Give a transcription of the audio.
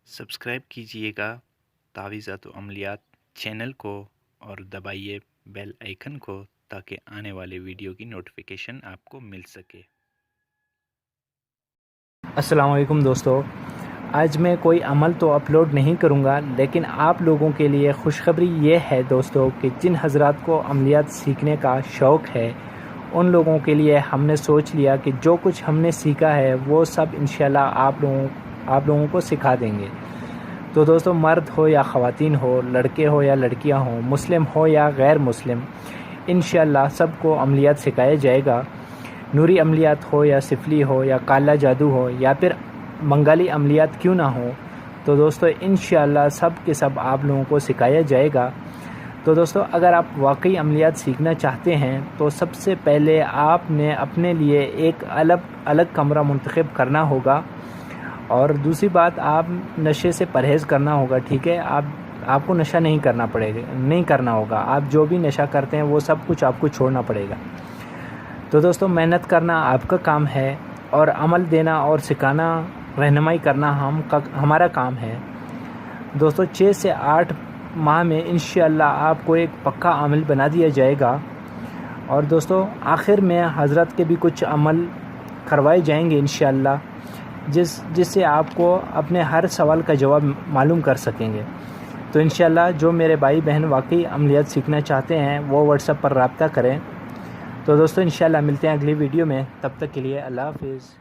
Subscribe کیجئے گا تعویذات و عملیات channel کو اور دبائیے بیل آئیکن کو تاکہ آنے والے ویڈیو کی نوٹیفیکیشن آپ کو مل سکے۔ السلام علیکم دوستو، آج میں کوئی عمل تو اپلوڈ نہیں کروں گا، لیکن آپ لوگوں کے لیے خوشخبری یہ ہے دوستو کہ جن حضرات کو عملیات سیکھنے کا شوق ہے ان لوگوں کے لیے ہم نے سوچ لیا کہ جو کچھ ہم نے سیکھا ہے وہ سب انشاءاللہ آپ لوگوں کو سکھا دیں گے۔ تو دوستو، مرد ہو یا خواتین ہو، لڑکے ہو یا لڑکیاں ہوں، مسلم ہو یا غیر مسلم، انشاءاللہ سب کو عملیات سکھایا جائے گا۔ نوری عملیات ہو یا سفلی ہو یا کالا جادو ہو یا پھر بنگالی عملیات کیوں نہ ہو، تو دوستو انشاءاللہ سب کے سب آپ لوگوں کو سکھایا جائے گا۔ تو دوستو، اگر آپ واقعی عملیات سیکھنا چاہتے ہیں تو سب سے پہلے آپ نے اپنے لیے ایک الگ کمرہ منتخب کرنا ہوگا، اور دوسری بات، آپ نشے سے پرہیز کرنا ہوگا۔ ٹھیک ہے، آپ کو نشہ نہیں کرنا ہوگا۔ آپ جو بھی نشہ کرتے ہیں وہ سب کچھ آپ کو چھوڑنا پڑے گا۔ تو دوستو، محنت کرنا آپ کا کام ہے اور عمل دینا اور سکھانا، رہنمائی کرنا ہمارا کام ہے۔ دوستو، 6 سے 8 ماہ میں انشاءاللہ آپ کو ایک پکا عمل بنا دیا جائے گا، اور دوستو آخر میں حضرت کے بھی کچھ عمل کروائے جائیں گے انشاءاللہ، جس سے آپ کو اپنے ہر سوال کا جواب معلوم کر سکیں گے۔ تو انشاءاللہ جو میرے بھائی بہن واقعی عملیات سیکھنا چاہتے ہیں وہ واٹس ایپ پر رابطہ کریں۔ تو دوستو انشاءاللہ ملتے ہیں اگلی ویڈیو میں، تب تک کے لیے اللہ حافظ۔